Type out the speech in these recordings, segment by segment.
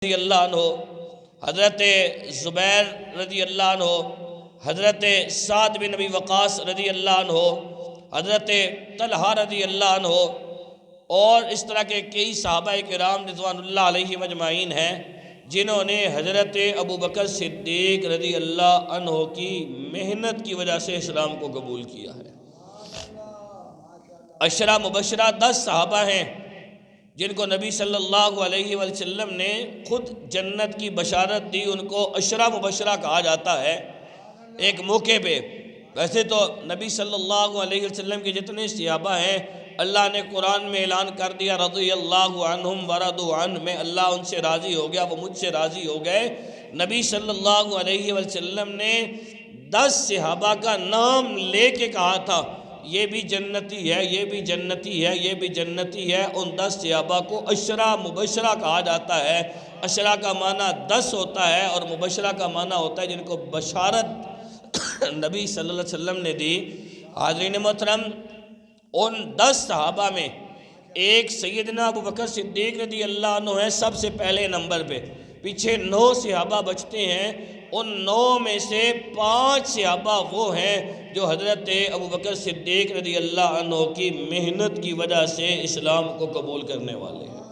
رضی اللہ عنہ، حضرت زبیر رضی اللہ عنہ، حضرت سعد بن ابی وقاص رضی اللہ عنہ، حضرت طلحہ رضی اللہ عنہ اور اس طرح کے کئی صحابہ کرام رضوان اللہ علیہم اجمعین ہیں جنہوں نے حضرت ابو بکر صدیق رضی اللہ عنہ کی محنت کی وجہ سے اسلام کو قبول کیا ہے۔ عشرہ مبشرہ 10 صحابہ ہیں جن کو نبی صلی اللہ علیہ وسلم نے خود جنت کی بشارت دی، ان کو عشرہ مبشرہ کہا جاتا ہے ایک موقع پہ۔ ویسے تو نبی صلی اللہ علیہ وسلم کے جتنے صحابہ ہیں اللہ نے قرآن میں اعلان کر دیا رضی اللہ عنہم ورضوا عنہ، میں اللہ ان سے راضی ہو گیا، وہ مجھ سے راضی ہو گئے۔ نبی صلی اللہ علیہ وسلم نے 10 صحابہ کا نام لے کے کہا تھا یہ بھی جنتی ہے، یہ بھی جنتی ہے، یہ بھی جنتی ہے۔ ان 10 صحابہ کو عشرہ مبشرہ کہا جاتا ہے۔ عشرہ کا معنی 10 ہوتا ہے اور مبشرہ کا معنی ہوتا ہے جن کو بشارت نبی صلی اللہ علیہ وسلم نے دی۔ حاضرین محترم، ان 10 صحابہ میں ایک سیدنا ابو بکر صدیق رضی اللہ عنہ ہے سب سے پہلے نمبر پہ، پیچھے 9 صحابہ بچتے ہیں۔ ان 9 میں سے 5 صحابہ وہ ہیں جو حضرت ابو بکر صدیق رضی اللہ عنہ کی محنت کی وجہ سے اسلام کو قبول کرنے والے ہیں۔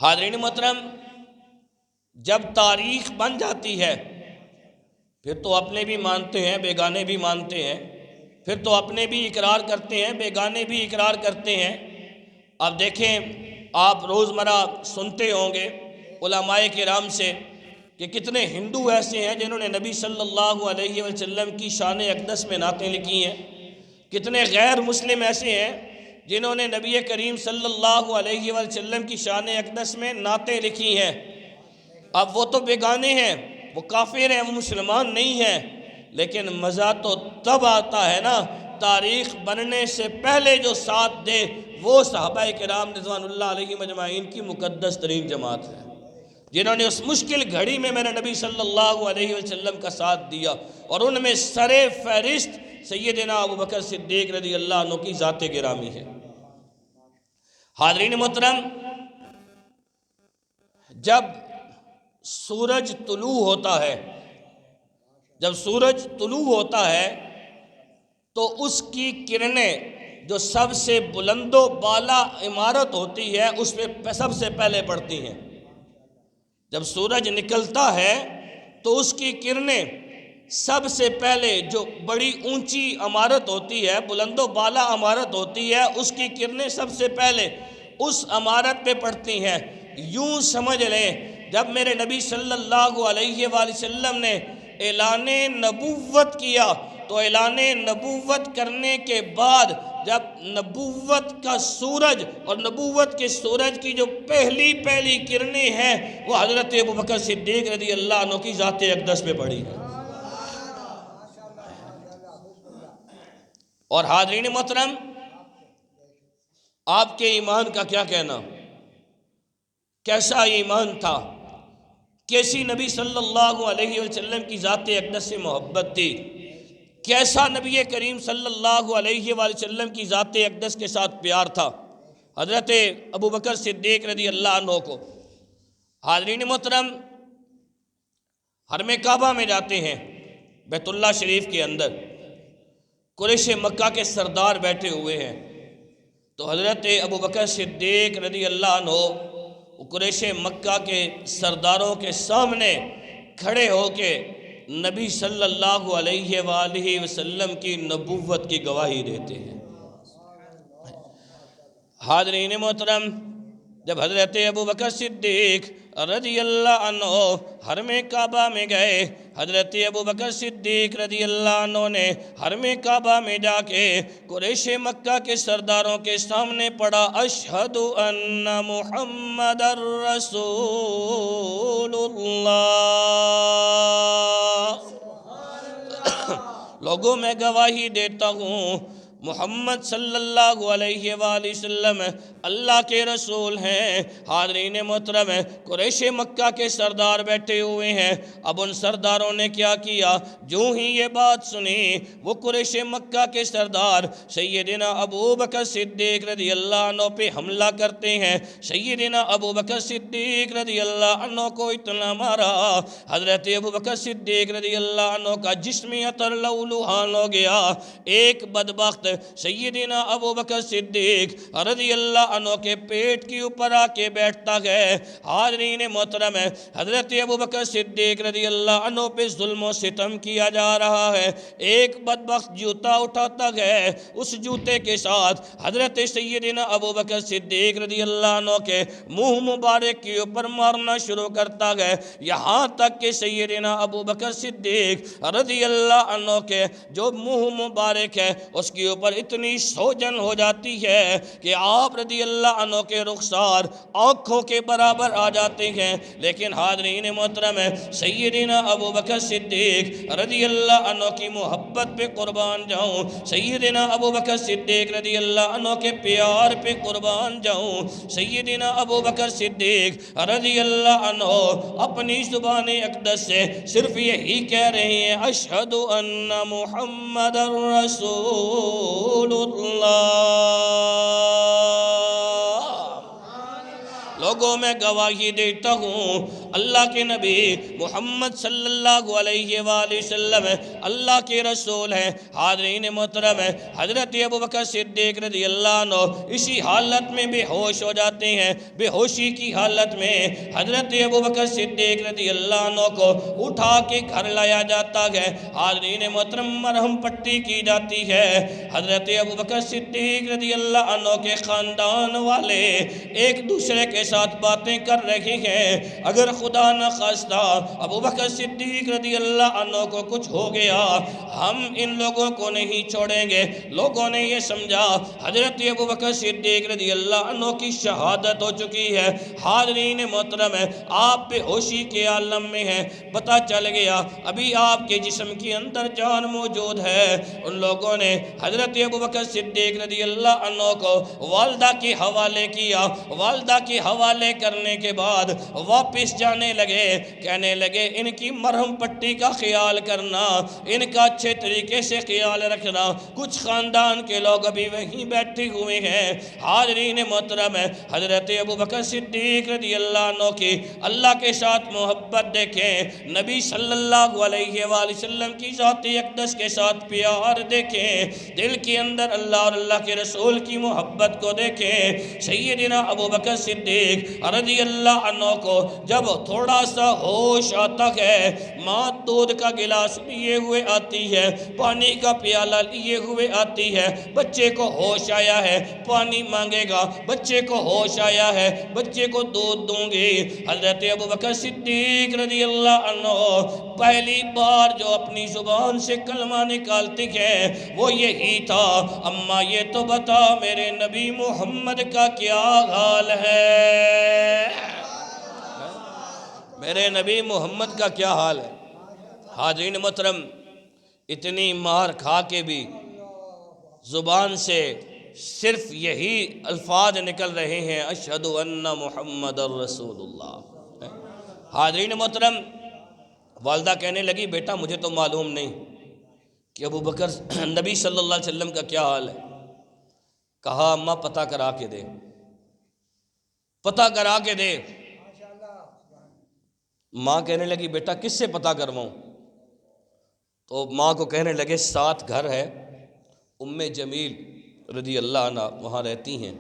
حاضرین محترم، جب تاریخ بن جاتی ہے پھر تو اپنے بھی مانتے ہیں، بیگانے بھی مانتے ہیں، پھر تو اپنے بھی اقرار کرتے ہیں، بیگانے بھی اقرار کرتے ہیں۔ اب دیکھیں، آپ روزمرہ سنتے ہوں گے علماء کرام سے کہ کتنے ہندو ایسے ہیں جنہوں نے نبی صلی اللہ علیہ وسلم کی شان اقدس میں نعتیں لکھی ہیں، کتنے غیر مسلم ایسے ہیں جنہوں نے نبی کریم صلی اللہ علیہ وسلم کی شان اقدس میں نعتیں لکھی ہیں۔ اب وہ تو بیگانے ہیں، وہ کافر ہیں، وہ مسلمان نہیں ہیں، لیکن مزہ تو تب آتا ہے نا تاریخ بننے سے پہلے جو ساتھ دے وہ صحابہ کرام رضوان اللہ علیہ مجمعین کی مقدس ترین جماعت ہے، جنہوں نے اس مشکل گھڑی میں میرے نبی صلی اللہ علیہ وسلم کا ساتھ دیا، اور ان میں سر فہرست سیدنا ابو بکر صدیق رضی اللہ عنہ کی ذات گرامی ہے۔ حاضرین محترم، جب سورج طلوع ہوتا ہے، جب سورج طلوع ہوتا ہے تو اس کی کرنیں جو سب سے بلند و بالا عمارت ہوتی ہے اس پہ سب سے پہلے پڑتی ہیں۔ جب سورج نکلتا ہے تو اس کی کرنیں سب سے پہلے جو بڑی اونچی عمارت ہوتی ہے، بلند و بالا عمارت ہوتی ہے، اس کی کرنیں سب سے پہلے اس عمارت پہ پڑتی ہیں۔ یوں سمجھ لیں جب میرے نبی صلی اللہ علیہ وآلہ وسلم نے اعلان نبوت کیا تو اعلان نبوت کرنے کے بعد جب نبوت کا سورج اور نبوت کے سورج کی جو پہلی کرنیں ہیں وہ حضرت ابو بکر صدیق رضی اللہ عنہ کی ذات اقدس پہ پڑی ہیں۔ اور حاضرین محترم، آپ کے ایمان کا کیا کہنا؟ کیسا ایمان تھا، کیسی نبی صلی اللہ علیہ وسلم کی ذات اقدس سے محبت تھی، کیسا نبی کریم صلی اللہ علیہ وآلہ وسلم کی ذات اقدس کے ساتھ پیار تھا حضرت ابو بکر صدیق رضی اللہ عنہ کو۔ حاضرین محترم، حرم کعبہ میں جاتے ہیں، بیت اللہ شریف کے اندر قریش مکہ کے سردار بیٹھے ہوئے ہیں، تو حضرت ابو بکر صدیق رضی اللہ عنہ قریش مکہ کے سرداروں کے سامنے کھڑے ہو کے نبی صلی اللہ علیہ وآلہ وسلم کی نبوت کی گواہی دیتے ہیں۔ حاضرین محترم، جب حضرت ابو بکر صدیق رضی اللہ عنہ حرم کعبہ میں گئے، حضرت ابو بکر صدیق رضی اللہ عنہ نے حرم کعبہ میں جا کے قریش مکہ کے سرداروں کے سامنے پڑھا اشہد ان محمد رسول اللہ، لوگوں میں گواہی دیتا ہوں محمد صلی اللہ علیہ وآلہ وسلم اللہ کے رسول ہیں۔ حاضرین محترم، قریش مکہ کے سردار بیٹھے ہوئے ہیں۔ اب ان سرداروں نے کیا کیا؟ جو ہی یہ بات سنی، وہ قریش مکہ کے سردار سیدنا ابو بکر صدیق رضی اللہ عنہ پہ حملہ کرتے ہیں۔ سیدنا ابو بکر صدیق رضی اللہ عنہ کو اتنا مارا، حضرت ابو بکر صدیق رضی اللہ عنہ کا جسمی عطر لہولہان ہو گیا۔ ایک بدبخت سیدنا ابو بکر صدیق رضی اللہ عنہ کے پیٹ کے اوپر آ کے بیٹھتا ہے۔ حاضرین محترم، حضرت ابو بکر صدیق رضی اللہ عنہ پہ ظلم و ستم کیا جا رہا ہے۔ ایک بدبخت جوتا اٹھاتا ہے، اس جوتے کے ساتھ حضرت سیدنا ابو بکر صدیق رضی اللہ عنہ کے منہ مبارک کے اوپر مارنا شروع کرتا ہے، یہاں تک کہ سیدنا ابو بکر صدیق رضی اللہ عنہ کے جو منہ مبارک ہے اس کے اوپر اتنی سوجن ہو جاتی ہے کہ آپ رضی اللہ عنہ کے رخسار آنکھوں کے برابر آ جاتے ہیں۔ لیکن حاضرین محترم، سیدنا ابو بکر صدیق رضی اللہ عنہ کی محبت پہ قربان جاؤں، سیدنا ابو بکر صدیق رضی اللہ عنہ کے پیار پہ قربان جاؤں۔ سیدنا ابو بکر صدیق رضی اللہ عنہ اپنی زبان اقدس سے صرف یہی کہہ رہے ہیں، اشہد ان محمد رسول اللہ۔ لوگوں میں گواہی دیتا ہوں اللہ کے نبی محمد صلی اللہ علیہ وآلہ وسلم اللہ کے رسول ہیں۔ حاضرین محترم، حضرت ابو بکر صدیق رضی اللہ عنہ اسی حالت میں بے ہوش ہو جاتے ہیں۔ بے ہوشی کی حالت میں حضرت ابو بکر صدیق رضی اللہ عنہ کو اٹھا کے گھر لایا جاتا ہے۔ حاضرین محترم، مرہم پٹی کی جاتی ہے۔ حضرت ابو بکر صدیق رضی اللہ عنہ کے خاندان والے ایک دوسرے کے ساتھ باتیں کر رہے ہیں، اگر خدا نہ خواستہ ابو بکر صدیق رضی اللہ عنہ کو کچھ ہو گیا، ہم ان لوگوں کو نہیں چھوڑیں گے۔ لوگوں نے یہ سمجھا حضرت ابو بکر صدیق رضی اللہ عنہ کی شہادت ہو چکی ہے۔ حاضرین محترم، آپ بے ہوشی کے عالم میں ہیں، پتہ چل گیا ابھی آپ کے جسم کے اندر جان موجود ہے۔ ان لوگوں نے حضرت ابو بکر صدیق رضی اللہ عنہ کو والدہ کے حوالے کیا۔ والدہ کے حوالے کرنے کے بعد واپس جانے لگے، کہنے لگے ان کی مرہم پٹی کا خیال کرنا، ان کا اچھے طریقے سے خیال رکھنا۔ کچھ خاندان کے لوگ ابھی وہیں بیٹھے ہوئے ہیں۔ حاضرین محترم، حضرت ابو بکر صدیق رضی اللہ عنہ کی اللہ کے ساتھ محبت دیکھیں، نبی صلی اللہ علیہ وآلہ وسلم کی ذات اقدس کے ساتھ پیار دیکھیں، دل کے اندر اللہ اور اللہ کے رسول کی محبت کو دیکھیں۔ سیدنا ابو بکر صدیق رضی اللہ عنہ کو جب تھوڑا سا ہوش آتا ہے، ماں دودھ کا گلاس لیے ہوئے آتی ہے، پانی کا پیالہ لیے ہوئے آتی ہے، بچے کو ہوش آیا ہے پانی مانگے گا، بچے کو ہوش آیا ہے بچے کو دودھ دوں گی۔ حضرت ابو بکر صدیق رضی اللہ عنہ پہلی بار جو اپنی زبان سے کلمہ نکالتے ہیں وہ یہی تھا، اماں یہ تو بتا میرے نبی محمد کا کیا حال ہے، میرے نبی محمد کا کیا حال ہے۔ حاضرین محترم، اتنی مار کھا کے بھی زبان سے صرف یہی الفاظ نکل رہے ہیں، اشہد ان محمد رسول اللہ۔ حاضرین محترم، والدہ کہنے لگی بیٹا مجھے تو معلوم نہیں کہ ابو بکر نبی صلی اللہ علیہ وسلم کا کیا حال ہے۔ کہا اماں پتہ کرا کے دے، پتہ کرا کے دے۔ ماں کہنے لگی بیٹا کس سے پتہ کرواؤں؟ تو ماں کو کہنے لگے 7 گھر ہے، ام جمیل رضی اللہ عنہ وہاں رہتی ہیں،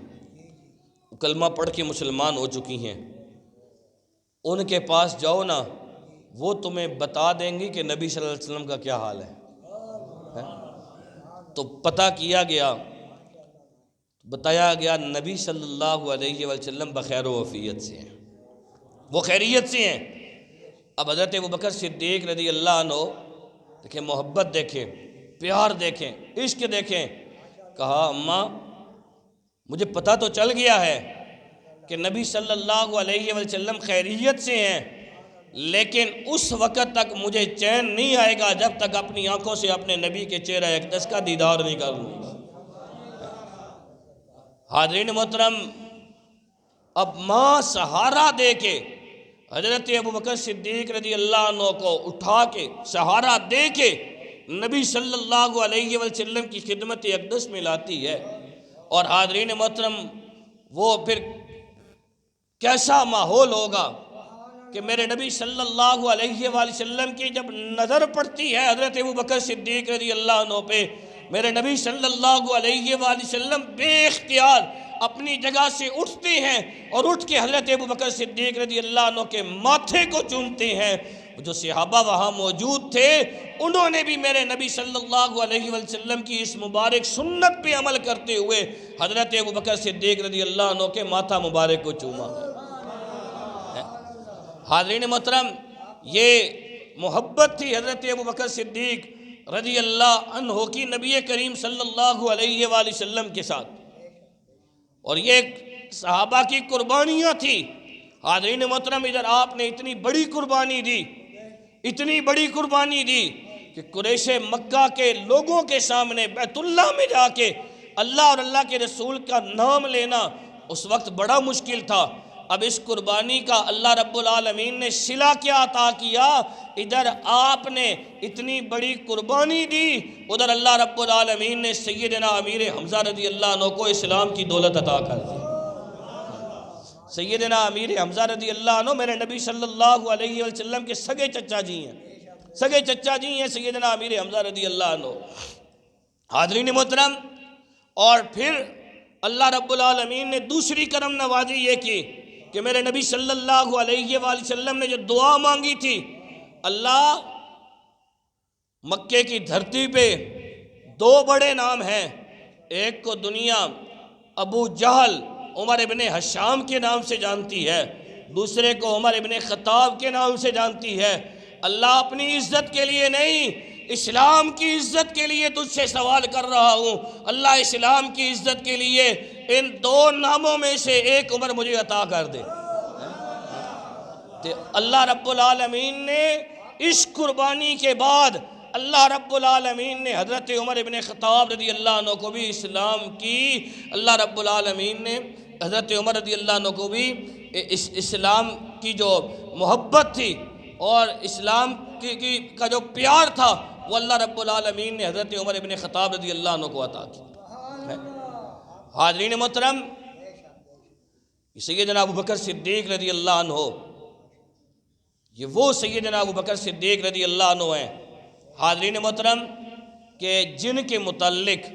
کلمہ پڑھ کے مسلمان ہو چکی ہیں، ان کے پاس جاؤ نا، وہ تمہیں بتا دیں گی کہ نبی صلی اللہ علیہ وسلم کا کیا حال ہے۔ تو پتہ کیا گیا، بتایا گیا نبی صلی اللہ علیہ وسلم بخیر و عافیت سے ہیں، وہ خیریت سے ہیں۔ اب حضرت ابو بکر صدیق رضی اللہ عنہ دیکھیں، محبت دیکھیں، پیار دیکھیں، عشق دیکھیں۔ کہا اماں مجھے پتہ تو چل گیا ہے کہ نبی صلی اللہ علیہ وسلم خیریت سے ہیں، لیکن اس وقت تک مجھے چین نہیں آئے گا جب تک اپنی آنکھوں سے اپنے نبی کے چہرہ اقدس کا دیدار نہیں کروں گا۔ حاضرین محترم، اب ماں سہارا دے کے حضرت ابوبکر صدیق رضی اللہ عنہ کو اٹھا کے سہارا دے کے نبی صلی اللہ علیہ وسلم کی خدمت اقدس میں لاتی ہے۔ اور حاضرین محترم، وہ پھر کیسا ماحول ہوگا کہ میرے نبی صلی اللہ علیہ وآلہ وسلم کی جب نظر پڑتی ہے حضرت ابوبکر صدیق رضی اللہ عنہ پہ، میرے نبی صلی اللہ علیہ وآلہ وسلم بے اختیار اپنی جگہ سے اٹھتے ہیں اور اٹھ کے حضرت ابوبکر صدیق رضی اللہ عنہ کے ماتھے کو چومتے ہیں۔ جو صحابہ وہاں موجود تھے انہوں نے بھی میرے نبی صلی اللہ علیہ وسلم کی اس مبارک سنت پہ عمل کرتے ہوئے حضرت ابوبکر صدیق رضی اللہ عنہ کے ماتھا مبارک کو چوما۔ حاضرین محترم، یہ محبت تھی حضرت ابوبکر صدیق رضی اللہ عنہ کی نبی کریم صلی اللہ علیہ وآلہ وسلم کے ساتھ، اور یہ صحابہ کی قربانیاں تھی۔ حاضرین محترم، ادھر آپ نے اتنی بڑی قربانی دی، اتنی بڑی قربانی دی کہ قریش مکہ کے لوگوں کے سامنے بیت اللہ میں جا کے اللہ اور اللہ کے رسول کا نام لینا اس وقت بڑا مشکل تھا۔ اب اس قربانی کا اللہ رب العالمین نے صلہ کیا عطا کیا؟ ادھر آپ نے اتنی بڑی قربانی دی، ادھر اللہ رب العالمین نے سیدنا امیر حمزہ رضی اللہ عنہ کو اسلام کی دولت عطا کر دی۔ سیدنا امیر حمزہ رضی اللہ عنہ میرے نبی صلی اللہ علیہ وسلم کے سگے چچا جی ہیں، سگے چچا جی ہیں سیدنا امیر حمزہ رضی اللہ عنہ۔ حاضرین محترم، اور پھر اللہ رب العالمین نے دوسری کرم نوازی یہ کی کہ میرے نبی صلی اللہ علیہ وآلہ وسلم نے جو دعا مانگی تھی، اللہ مکے کی دھرتی پہ دو بڑے نام ہیں، ایک کو دنیا ابو جہل عمر ابن حشام کے نام سے جانتی ہے، دوسرے کو عمر ابن خطاب کے نام سے جانتی ہے۔ اللہ اپنی عزت کے لیے نہیں، اسلام کی عزت کے لیے تجھ سے سوال کر رہا ہوں، اللہ اسلام کی عزت کے لیے ان دو ناموں میں سے ایک عمر مجھے عطا کر دے۔ اللہ رب العالمین نے اس قربانی کے بعد اللہ رب العالمین نے حضرت عمر ابن خطاب رضی اللہ عنہ کو بھی اسلام کی، اللہ رب العالمین نے حضرت عمر رضی اللہ عنہ کو بھی اسلام کی جو محبت تھی اور اسلام کا جو پیار تھا وہ اللہ رب العالمین نے حضرت عمر ابن خطاب رضی اللہ عنہ کو عطا کی۔ حاضرین محترم، سیدنا ابوبکر صدیق رضی اللہ عنہ، یہ وہ سیدنا ابوبکر صدیق رضی اللہ عنہ ہیں حاضرین محترم کہ جن کے متعلق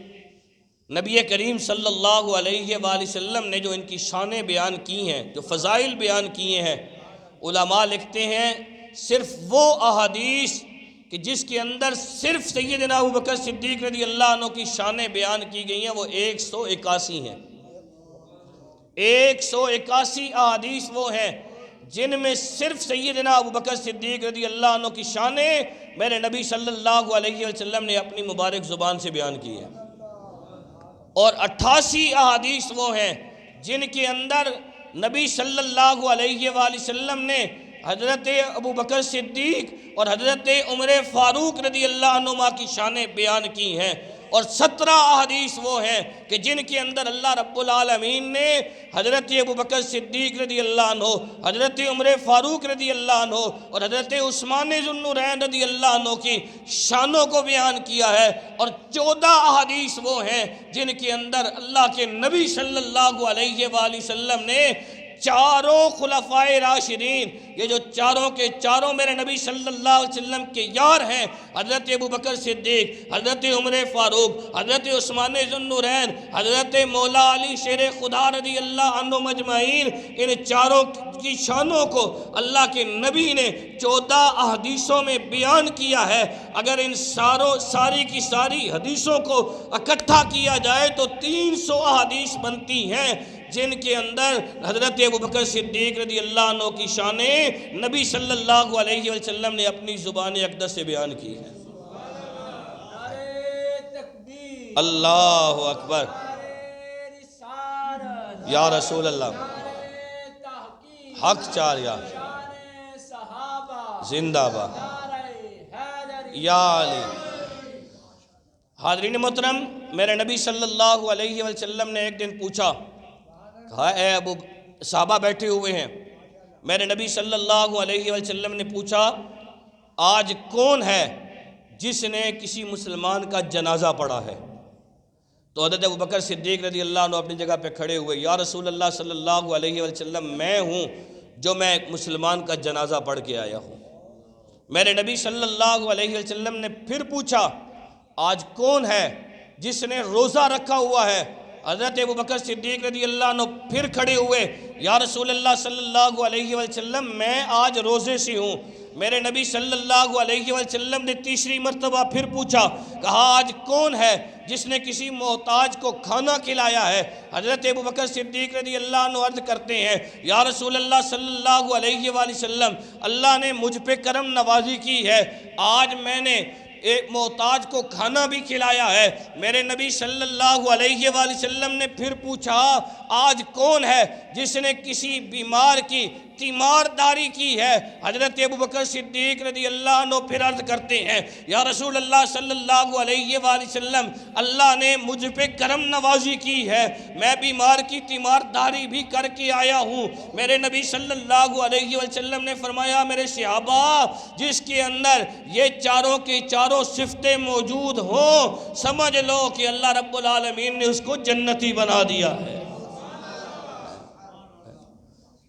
نبی کریم صلی اللہ علیہ وآلہ وسلم نے جو ان کی شانیں بیان کی ہیں، جو فضائل بیان کیے ہیں، علماء لکھتے ہیں صرف وہ احادیث کہ جس کے اندر صرف سیدنا ابوبکر صدیق رضی اللہ عنہ کی شانیں بیان کی گئی ہیں وہ 181 ہیں۔ 181 احادیث وہ ہیں جن میں صرف سیدنا ابوبکر صدیق رضی اللہ عنہ کی شانیں میرے نبی صلی اللہ علیہ وسلم نے اپنی مبارک زبان سے بیان کی ہے، اور 88 احادیث وہ ہیں جن کے اندر نبی صلی اللہ علیہ وآلہ وسلم نے حضرت ابوبکر صدیق اور حضرت عمر فاروق رضی اللہ عنہما کی شانیں بیان کی ہیں، اور 17 احادیث وہ ہیں کہ جن کے اندر اللہ رب العالمین نے حضرت ابوبکر صدیق رضی اللہ عنہ، حضرت عمر فاروق رضی اللہ عنہ اور حضرت عثمان ذو النورین رضی اللہ عنہ کی شانوں کو بیان کیا ہے، اور 14 احادیث وہ ہیں جن کے اندر اللہ کے نبی صلی اللہ علیہ وآلہ وسلم نے چاروں خلفائے راشدین، یہ جو چاروں کے چاروں میرے نبی صلی اللہ علیہ وسلم کے یار ہیں، حضرت ابوبکر صدیق، حضرت عمر فاروق، حضرت عثمان ذو النورین، حضرت مولا علی شیر خدا رضی اللہ عنہ مجمعین، ان چاروں کی شانوں کو اللہ کے نبی نے 14 احادیثوں میں بیان کیا ہے۔ اگر ان ساری کی ساری حدیثوں کو اکٹھا کیا جائے تو 300 احادیث بنتی ہیں جن کے اندر حضرت ابوبکر صدیق رضی اللہ عنہ کی شانیں نبی صلی اللہ علیہ وسلم نے اپنی زبان اقدس سے بیان کی ہے۔ اللہ اکبر، یا رسول اللہ، حق چار یا زندہ باد یا علی۔ حاضرین محترم، میرے نبی صلی اللہ علیہ وسلم نے ایک دن پوچھا کہا اے ابو، صحابہ بیٹھے ہوئے ہیں، میرے نبی صلی اللہ علیہ وسلم نے پوچھا آج کون ہے جس نے کسی مسلمان کا جنازہ پڑھا ہے؟ تو حضرت ابوبکر صدیق رضی اللہ عنہ اپنی جگہ پہ کھڑے ہوئے، یا رسول اللہ صلی اللہ علیہ وسلم، میں ہوں جو میں مسلمان کا جنازہ پڑھ کے آیا ہوں۔ میرے نبی صلی اللہ علیہ وسلم نے پھر پوچھا آج کون ہے جس نے روزہ رکھا ہوا ہے؟ حضرت ابوبکر صدیق رضی اللہ عنہ پھر کھڑے ہوئے، یا رسول اللہ صلی اللہ علیہ وسلم، میں آج روزے سے ہوں۔ میرے نبی صلی اللہ علیہ وسلم نے تیسری مرتبہ پھر پوچھا، کہا آج کون ہے جس نے کسی محتاج کو کھانا کھلایا ہے؟ حضرت ابوبکر صدیق رضی اللہ عنہ عرض کرتے ہیں، یا رسول اللہ صلی اللہ علیہ وآلہ وسلم، اللہ نے مجھ پہ کرم نوازی کی ہے، آج میں نے ایک محتاج کو کھانا بھی کھلایا ہے۔ میرے نبی صلی اللہ علیہ وآلہ وسلم نے پھر پوچھا آج کون ہے جس نے کسی بیمار کی تیمارداری کی ہے؟ حضرت ابوبکر صدیق رضی اللہ عنہ پھر عرض کرتے ہیں، یا رسول اللہ صلی اللہ علیہ وآلہ وسلم، اللہ نے مجھ پہ کرم نوازی کی ہے، میں بیمار کی تیمارداری بھی کر کے آیا ہوں۔ میرے نبی صلی اللہ علیہ وسلم نے فرمایا میرے صحابہ، جس کے اندر یہ چاروں کی چاروں صفتیں موجود ہوں، سمجھ لو کہ اللہ رب العالمین نے اس کو جنتی بنا دیا ہے۔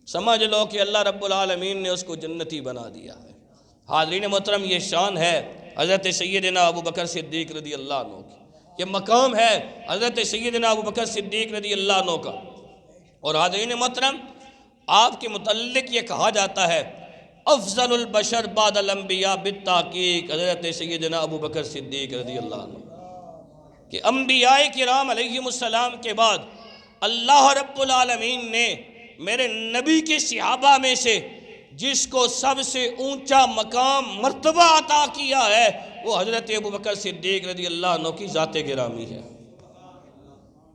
سمجھ لو کہ اللہ رب العالمین نے اس کو جنتی بنا دیا ہے۔ حاضرین محترم، یہ شان ہے حضرت سیدنا ابوبکر صدیق رضی اللہ عنہ کی، یہ مقام ہے حضرت سیدنا ابوبکر صدیق رضی اللہ عنہ کا۔ اور حاضرین محترم، آپ کے متعلق یہ کہا جاتا ہے افضل البشر بعد الانبیاء بالتحقیق حضرت سیدنا ابوبکر صدیق رضی اللہ عنہ، کہ انبیاء کرام علیہم السلام کے بعد اللہ رب العالمین نے میرے نبی کے صحابہ میں سے جس کو سب سے اونچا مقام مرتبہ عطا کیا ہے، وہ حضرت ابوبکر صدیق رضی اللہ عنہ کی ذات گرامی ہے۔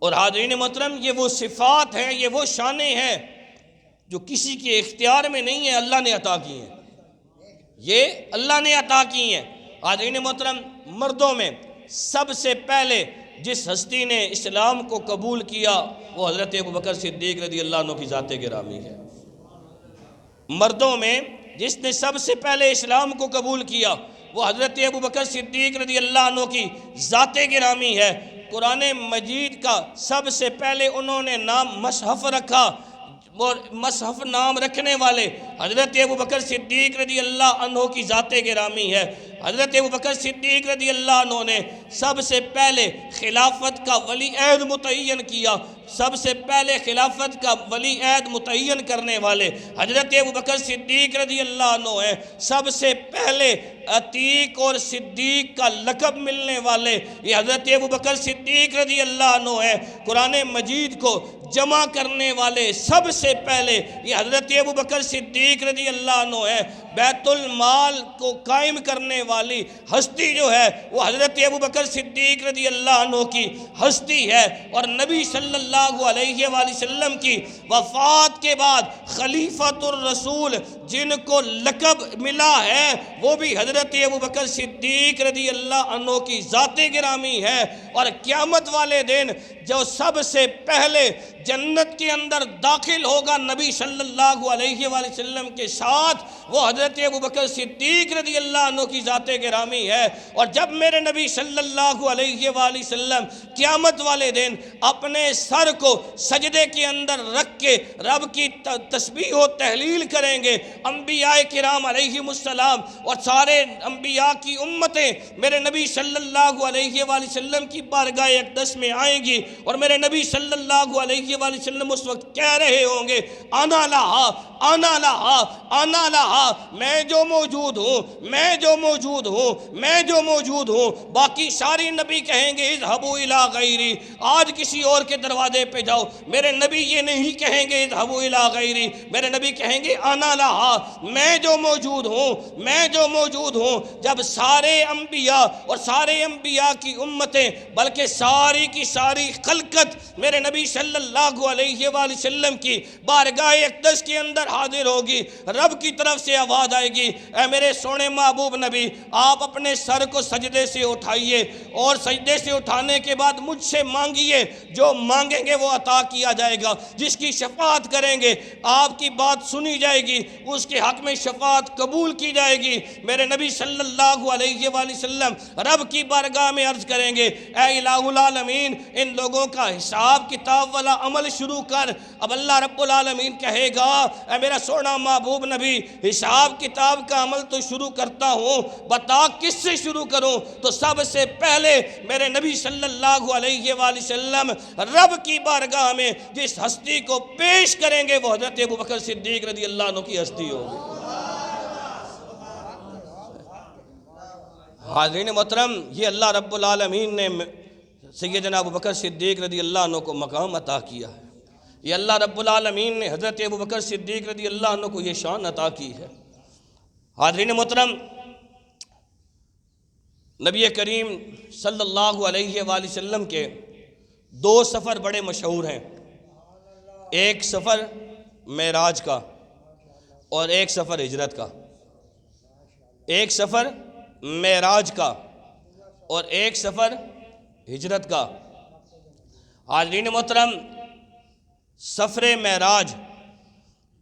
اور حاضرین محترم، یہ وہ صفات ہیں، یہ وہ شانیں ہیں جو کسی کے اختیار میں نہیں ہیں، اللہ نے عطا کی ہیں، یہ اللہ نے عطا کی ہیں۔ حاضرین محترم، مردوں میں سب سے پہلے جس ہستی نے اسلام کو قبول کیا وہ حضرت ابوبکر صدیق رضی اللہ عنہ کی ذات گرامی ہے۔ مردوں میں جس نے سب سے پہلے اسلام کو قبول کیا وہ حضرت ابوبکر صدیق رضی اللہ عنہ کی ذات گرامی ہے۔ قرآن مجید کا سب سے پہلے انہوں نے نام مصحف رکھا، اور مصحف نام رکھنے والے حضرت ابوبکر صدیق رضی اللہ عنہ کی ذات گرامی ہے۔ حضرت ابوبکر صدیق رضی اللہ عنہ نے سب سے پہلے خلافت کا ولی عہد متعین کیا، سب سے پہلے خلافت کا ولی عہد متعین کرنے والے حضرت ابوبکر صدیق رضی اللہ عنہ ہیں۔ سب سے پہلے عتیق اور صدیق کا لقب ملنے والے یہ حضرت ابوبکر صدیق رضی اللہ عنہ ہیں۔ قرآن مجید کو جمع کرنے والے سب سے پہلے یہ حضرت ابوبکر صدیق رضی اللہ عنہ ہیں۔ بیت المال کو قائم کرنے والی ہستی جو ہے وہ حضرت ابوبکر صدیق رضی اللہ عنہ کی ہستی ہے۔ اور نبی صلی اللہ علیہ وآلہ وسلم کی وفات کے بعد خلیفۃ الرسول جن کو لقب ملا ہے وہ بھی حضرت ابوبکر صدیق رضی اللہ عنہ کی ذات گرامی ہے۔ اور قیامت والے دن جو سب سے پہلے جنت کے اندر داخل ہوگا نبی صلی اللہ علیہ وآلہ وسلم کے ساتھ، وہ حضرت ابوبکر صدیق رضی اللہ عنہ کی ذات گرامی ہے۔ اور جب میرے نبی صلی اللہ علیہ وآلہ وسلم قیامت والے دن اپنے سر کو سجدے کے اندر رکھ کے رب کی تسبیح و تحلیل کریں گے، انبیاء کرام علیہم السلام اور سارے انبیاء کی امتیں میرے نبی صلی اللہ علیہ وآلہ وسلم کی بارگاہ اقدس میں آئیں گی، اور میرے نبی صلی اللہ علیہ وآلہ وسلم اس وقت کہہ رہے ہوں گے آنا لہا آنا لہا آنا لہا، میں جو موجود ہوں میں جو موجود ہوں میں جو موجود ہوں۔ باقی ساری نبی کہیں گے اذهبوا الی غیری، آج کسی اور کے دروازے پہ جاؤ۔ میرے نبی یہ نہیں کہیں گے اذهبوا الی غیری، میرے نبی کہیں گے آنا لہا میں جو موجود ہوں جب سارے انبیاء اور سارے انبیاء کی امتیں بلکہ ساری کی ساری خلقت میرے نبی صلی اللہ علیہ وآلہ وسلم کی بارگاہ اقدس کے اندر حاضر ہوگی، رب کی طرف سے آواز آئے گی، اے میرے سونے محبوب نبی آپ اپنے سر کو سجدے سے اٹھائیے اور سجدے سے اٹھانے کے بعد مجھ سے مانگیے، جو مانگیں گے وہ عطا کیا جائے گا، جس کی شفاعت کریں گے آپ کی بات سنی جائے گی، اس کے حق میں شفاعت قبول کی جائے گی۔ میرے نبی صلی اللہ علیہ وآلہ وسلم رب کی بارگاہ میں عرض کریں گے، اے الہ العالمین ان لوگوں کا حساب کتاب والا عمل شروع کر۔ اب اللہ رب العالمین کہے گا، اے میرا سونا محبوب نبی حساب کتاب کا عمل تو شروع کرتا ہوں، بتا کس سے شروع کروں؟ تو سب سے پہلے میرے نبی صلی اللہ علیہ وآلہ وسلم رب کی بارگاہ میں جس ہستی کو پیش کریں گے وہ حضرت ابوبکر صدیق رضی اللہ عنہ کی ہستی ہوگی۔ حاضرین محترم، یہ اللہ رب العالمین نے سیدنا ابوبکر صدیق رضی اللہ عنہ کو مقام عطا کیا ہے، یہ اللہ رب العالمین نے حضرت ابوبکر صدیق رضی اللہ عنہ کو یہ شان عطا کی ہے۔ حاضرین محترم، نبی کریم صلی اللہ علیہ وآلہ وسلم کے دو سفر بڑے مشہور ہیں، ایک سفر معراج کا اور ایک سفر ہجرت کا، ایک سفر معراج کا اور ایک سفر ہجرت کا۔ حاضرین محترم، سفر معراج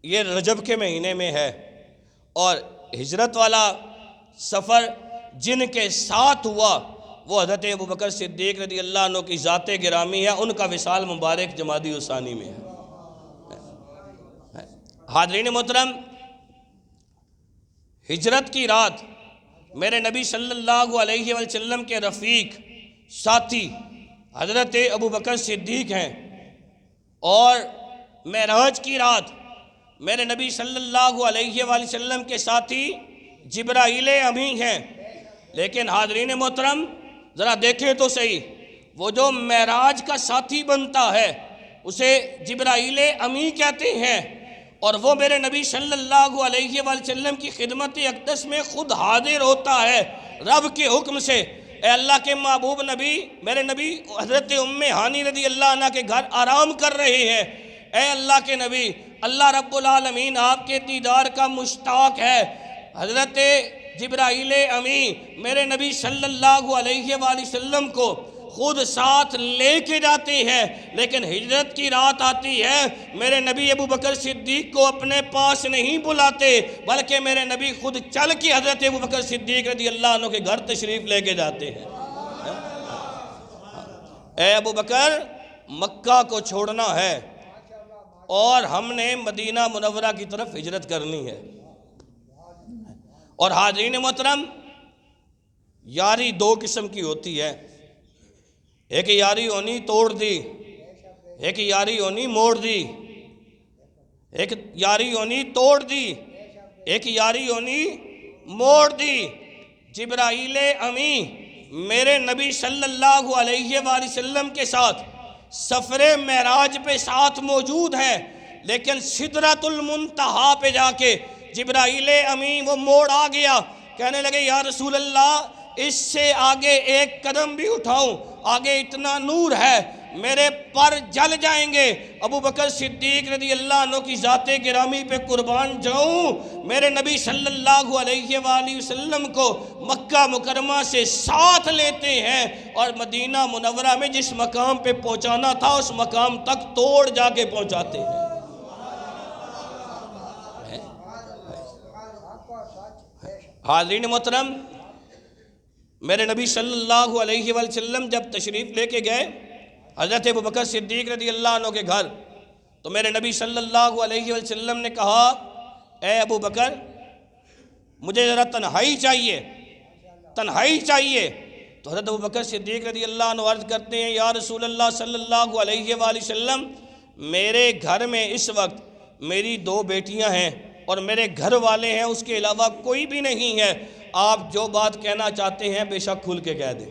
یہ رجب کے مہینے میں ہے اور ہجرت والا سفر جن کے ساتھ ہوا وہ حضرت ابوبکر صدیق رضی اللہ عنہ کی ذات گرامی ہے، ان کا وصال مبارک جمادی الثانی میں ہے۔ حاضرین محترم، ہجرت کی رات میرے نبی صلی اللہ علیہ وسلم کے رفیق ساتھی حضرت ابوبکر صدیق ہیں، اور معراج کی رات میرے نبی صلی اللہ علیہ وآلہ وسلم کے ساتھی جبرائیل امین ہیں۔ لیکن حاضرین محترم ذرا دیکھیں تو صحیح، وہ جو معراج کا ساتھی بنتا ہے اسے جبرائیل امین کہتے ہیں، اور وہ میرے نبی صلی اللہ علیہ وآلہ وسلم کی خدمت اقدس میں خود حاضر ہوتا ہے رب کے حکم سے۔ اے اللہ کے محبوب نبی، میرے نبی حضرت ہانی رضی اللہ عنہ کے گھر آرام کر رہے ہیں، اے اللہ کے نبی اللہ رب العالمین آپ کے دیدار کا مشتاق ہے۔ حضرت جبرائیل امین میرے نبی صلی اللہ علیہ وآلہ وسلم کو خود ساتھ لے کے جاتے ہیں، لیکن ہجرت کی رات آتی ہے میرے نبی ابوبکر صدیق کو اپنے پاس نہیں بلاتے، بلکہ میرے نبی خود چل کے حضرت ابوبکر صدیق رضی اللہ عنہ کے گھر تشریف لے کے جاتے ہیں۔ اے ابوبکر مکہ کو چھوڑنا ہے اور ہم نے مدینہ منورہ کی طرف ہجرت کرنی ہے۔ اور حاضرین محترم، یاری دو قسم کی ہوتی ہے، ایک یاری ہونی توڑ دی، ایک یاری ہونی موڑ دی، ایک یاری ہونی توڑ دی، ایک یاری ہونی موڑ دی۔ جبرائیل امین میرے نبی صلی اللہ علیہ وآلہ وسلم کے ساتھ سفر معراج پہ ساتھ موجود ہیں، لیکن سدرۃ المنتہا پہ جا کے جبرائیل امین وہ موڑ آ گیا، کہنے لگے یا رسول اللہ اس سے آگے ایک قدم بھی اٹھاؤں، آگے اتنا نور ہے میرے پر جل جائیں گے۔ ابوبکر صدیق رضی اللہ عنہ کی ذات گرامی پہ قربان جاؤں، میرے نبی صلی اللہ علیہ وآلہ وسلم کو مکہ مکرمہ سے ساتھ لیتے ہیں اور مدینہ منورہ میں جس مقام پہ پہنچانا تھا اس مقام تک توڑ جا کے پہنچاتے ہیں۔ حاضرین محترم، میرے نبی صلی اللہ علیہ وآلہ وسلم جب تشریف لے کے گئے حضرت ابوبکر صدیق رضی اللہ عنہ کے گھر، تو میرے نبی صلی اللہ علیہ وآلہ وسلم نے کہا اے ابوبکر مجھے ذرا تنہائی چاہیے، تنہائی چاہیے۔ تو حضرت ابوبکر صدیق رضی اللہ عنہ عرض کرتے ہیں یا رسول اللہ صلی اللہ علیہ وآلہ وسلم میرے گھر میں اس وقت میری دو بیٹیاں ہیں اور میرے گھر والے ہیں، اس کے علاوہ کوئی بھی نہیں ہے، آپ جو بات کہنا چاہتے ہیں بے شک کھل کے کہہ دیں۔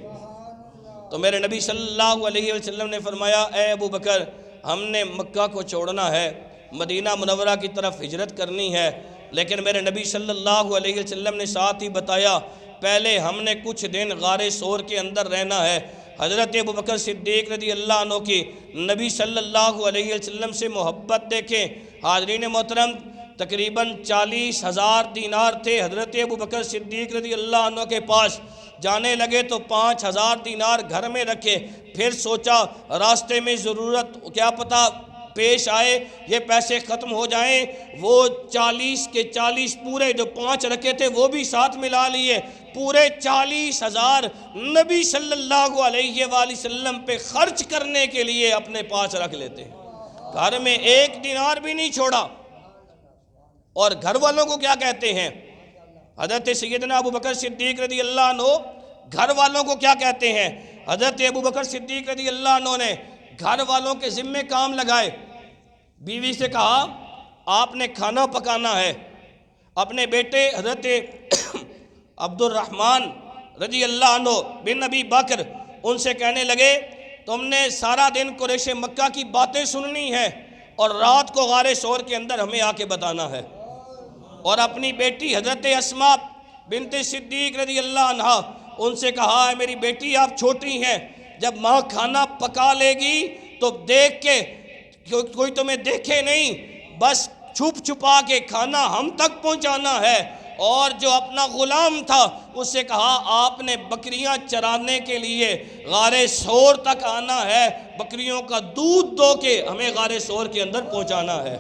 تو میرے نبی صلی اللہ علیہ وسلم نے فرمایا اے ابوبکر ہم نے مکہ کو چھوڑنا ہے، مدینہ منورہ کی طرف ہجرت کرنی ہے، لیکن میرے نبی صلی اللہ علیہ وسلم نے ساتھ ہی بتایا پہلے ہم نے کچھ دن غار ثور کے اندر رہنا ہے۔ حضرت ابوبکر صدیق رضی اللہ عنہ کی نبی صلی اللہ علیہ وسلم سے محبت دیکھیں۔ حاضرین محترم، تقریباً 40,000 دینار تھے حضرت ابوبکر صدیق رضی اللہ عنہ کے پاس۔ جانے لگے تو 5,000 دینار گھر میں رکھے، پھر سوچا راستے میں ضرورت کیا پتہ پیش آئے، یہ پیسے ختم ہو جائیں، وہ 40 کے 40 پورے جو 5 رکھے تھے وہ بھی ساتھ ملا لیے، پورے 40,000 نبی صلی اللہ علیہ وآلہ وسلم پہ خرچ کرنے کے لیے اپنے پاس رکھ لیتے ہیں، گھر میں 1 دینار بھی نہیں چھوڑا۔ اور گھر والوں کو کیا کہتے ہیں؟ حضرت سیدنا ابوبکر صدیق رضی اللہ عنہ گھر والوں کو کیا کہتے ہیں؟ حضرت ابوبکر صدیق رضی اللہ عنہ نے گھر والوں کے ذمے کام لگائے۔ بیوی سے کہا آپ نے کھانا پکانا ہے۔ اپنے بیٹے حضرت عبد الرحمن رضی اللہ عنہ بن نبی بکر ان سے کہنے لگے تم نے سارا دن قریش مکہ کی باتیں سننی ہے اور رات کو غار ثور کے اندر ہمیں آ کے بتانا ہے۔ اور اپنی بیٹی حضرت اسماء بنت صدیق رضی اللہ عنہ ان سے کہا ہے میری بیٹی آپ چھوٹی ہیں، جب ماں کھانا پکا لے گی تو دیکھ کے کوئی تمہیں دیکھے نہیں، بس چھپ چھپا کے کھانا ہم تک پہنچانا ہے۔ اور جو اپنا غلام تھا اس سے کہا آپ نے بکریاں چرانے کے لیے غار ثور تک آنا ہے، بکریوں کا دودھ دو کے ہمیں غار ثور کے اندر پہنچانا ہے۔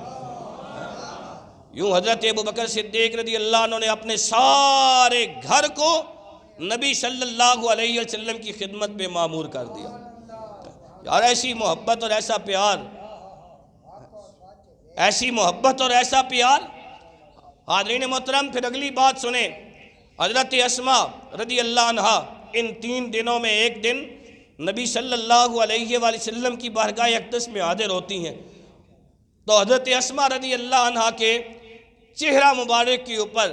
یوں حضرت ابوبکر صدیق رضی اللہ عنہ نے اپنے سارے گھر کو نبی صلی اللہ علیہ وسلم کی خدمت پہ معمور کر دیا۔ یار ایسی محبت اور ایسا پیار، ایسی محبت اور ایسا پیار۔ حاضرین محترم، پھر اگلی بات سنیں، حضرت اسماء رضی اللہ عنہ ان 3 دنوں میں ایک دن نبی صلی اللہ علیہ وآلہ وسلم کی بارگاہ اقدس میں حاضر ہوتی ہیں، تو حضرت اسماء رضی اللہ عنہ کے چہرہ مبارک کے اوپر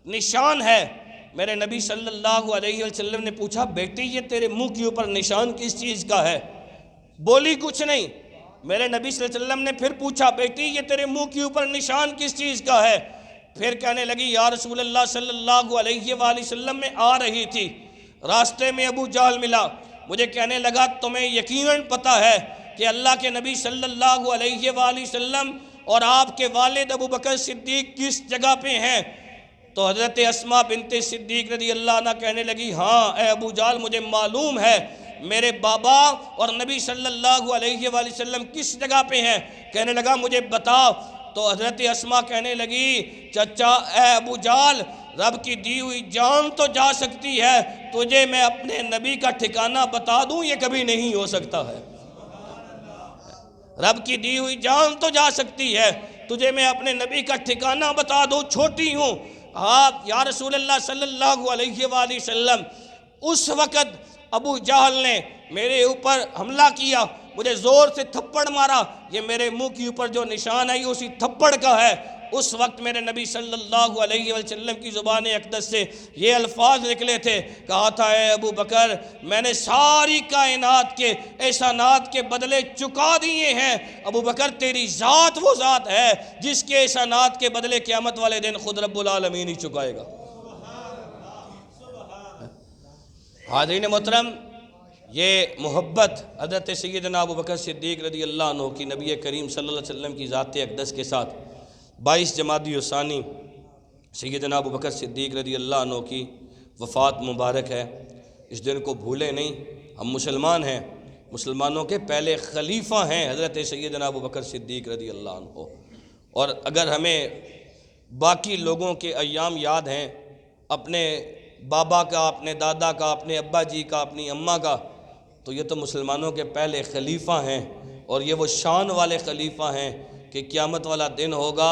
نشان ہے۔ میرے نبی صلی اللہ علیہ وسلم نے پوچھا بیٹی یہ تیرے منہ کے اوپر نشان کس چیز کا ہے؟ بولی کچھ نہیں۔ میرے نبی صلی اللہ علیہ وسلم نے پھر پوچھا بیٹی یہ تیرے منہ کے اوپر نشان کس چیز کا ہے؟ پھر کہنے لگی یا رسول اللہ صلی اللہ علیہ وآلہ وسلم میں آ رہی تھی، راستے میں ابو جہل ملا، مجھے کہنے لگا تمہیں یقیناً پتہ ہے کہ اللہ کے نبی صلی اللہ علیہ وآلہ وسلم اور آپ کے والد ابو بکر صدیق کس جگہ پہ ہیں؟ تو حضرت اسماء بنت صدیق رضی اللہ عنہ کہنے لگی ہاں اے ابو جہل مجھے معلوم ہے میرے بابا اور نبی صلی اللہ علیہ وآلہ وسلم کس جگہ پہ ہیں۔ کہنے لگا مجھے بتاؤ۔ تو حضرت اسماء کہنے لگی چچا اے ابو جہل رب کی دی ہوئی جان تو جا سکتی ہے، تجھے میں اپنے نبی کا ٹھکانہ بتا دوں یہ کبھی نہیں ہو سکتا ہے۔ رب کی دی ہوئی جان تو جا سکتی ہے، تجھے میں اپنے نبی کا ٹھکانہ بتا دوں، چھوٹی ہوں۔ آپ یا رسول اللہ صلی اللہ علیہ وآلہ وسلم اس وقت ابو جہل نے میرے اوپر حملہ کیا، مجھے زور سے تھپڑ مارا، یہ میرے منہ کے اوپر جو نشان ہے یہ اسی تھپڑ کا ہے۔ اس وقت میرے نبی صلی اللہ علیہ وسلم کی زبان اقدس سے یہ الفاظ نکلے تھے، کہا تھا اے ابو بکر میں نے ساری کائنات کے احسانات کے بدلے چکا دیے ہیں، ابو بکر تیری ذات وہ ذات ہے جس کے احسانات کے بدلے قیامت والے دن خود رب العالمین ہی چکائے گا۔ حاضرین محترم، یہ محبت حضرت سیدنا ابو بکر صدیق رضی اللہ عنہ کی نبی کریم صلی اللہ علیہ وسلم کی ذات اقدس کے ساتھ 22 جمادی الثانی سیدنا ابو بکر صدیق رضی اللہ عنہ کی وفات مبارک ہے۔ اس دن کو بھولے نہیں، ہم مسلمان ہیں، مسلمانوں کے پہلے خلیفہ ہیں حضرت سیدنا ابو بکر صدیق رضی اللہ عنہ۔ اور اگر ہمیں باقی لوگوں کے ایام یاد ہیں، اپنے بابا کا، اپنے دادا کا، اپنے ابا جی کا، اپنی اماں کا، تو یہ تو مسلمانوں کے پہلے خلیفہ ہیں، اور یہ وہ شان والے خلیفہ ہیں کہ قیامت والا دن ہوگا،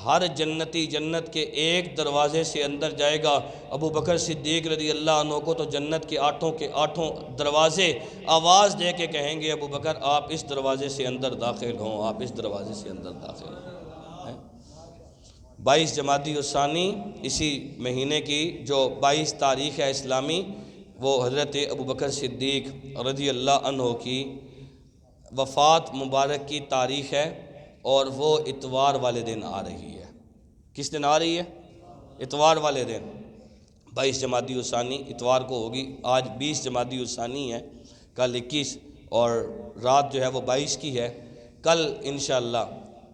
ہر جنتی جنت کے ایک دروازے سے اندر جائے گا۔ ابو بکر صدیق رضی اللہ عنہ کو تو جنت کے 8 دروازے آواز دے کے کہیں گے ابو بکر آپ اس دروازے سے اندر داخل ہوں، آپ اس دروازے سے اندر داخل ہوں۔ 22 جمادی الثانی اسی مہینے کی جو 22 تاریخ ہے اسلامی، وہ حضرت ابو بکر صدیق رضی اللہ عنہ کی وفات مبارک کی تاریخ ہے، اور وہ اتوار والے دن آ رہی ہے۔ کس دن آ رہی ہے؟ اتوار والے دن 22 جمادی الثانی اتوار کو ہوگی۔ آج 20 جمادی الثانی ہے، کل 21 اور رات جو ہے وہ 22 کی ہے۔ کل انشاءاللہ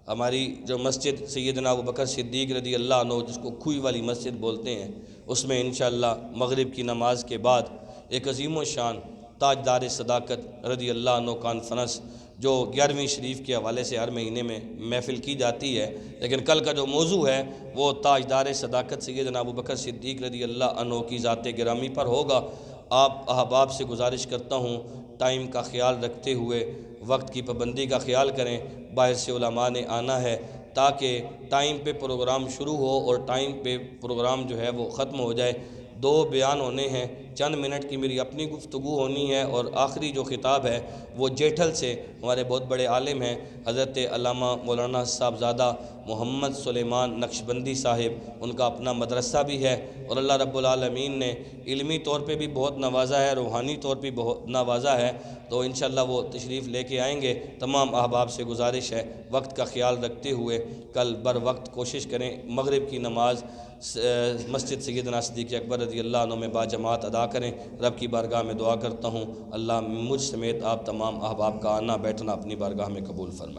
ہماری جو مسجد سیدنا ابوبکر صدیق رضی اللہ عنہ، جس کو کھوئی والی مسجد بولتے ہیں، اس میں انشاءاللہ مغرب کی نماز کے بعد ایک عظیم و شان تاجدار صداقت رضی اللہ عنہ کانفرنس، جو 11ویں شریف کے حوالے سے ہر مہینے میں محفل کی جاتی ہے، لیکن کل کا جو موضوع ہے وہ تاجدار صداقت سیدنا ابوبکر صدیق رضی اللہ عنہ کی ذات گرامی پر ہوگا۔ آپ احباب سے گزارش کرتا ہوں ٹائم کا خیال رکھتے ہوئے وقت کی پابندی کا خیال کریں۔ باہر سے علماء نے آنا ہے تاکہ ٹائم پہ پروگرام شروع ہو اور ٹائم پہ پروگرام جو ہے وہ ختم ہو جائے۔ 2 بیان ہونے ہیں، چند منٹ کی میری اپنی گفتگو ہونی ہے، اور آخری جو خطاب ہے وہ جیٹھل سے ہمارے بہت بڑے عالم ہیں حضرت علامہ مولانا صاحبزادہ محمد سلیمان نقشبندی صاحب، ان کا اپنا مدرسہ بھی ہے، اور اللہ رب العالمین نے علمی طور پہ بھی بہت نوازا ہے، روحانی طور پہ بہت نوازا ہے، تو انشاءاللہ وہ تشریف لے کے آئیں گے۔ تمام احباب سے گزارش ہے وقت کا خیال رکھتے ہوئے کل بر وقت کوشش کریں مغرب کی نماز مسجد سیدنا صدیق اکبر رضی اللہ عنہ میں باجماعت ادا کریں۔ رب کی بارگاہ میں دعا کرتا ہوں اللہ مجھ سمیت آپ تمام احباب کا آنا بیٹھنا اپنی بارگاہ میں قبول فرمائے۔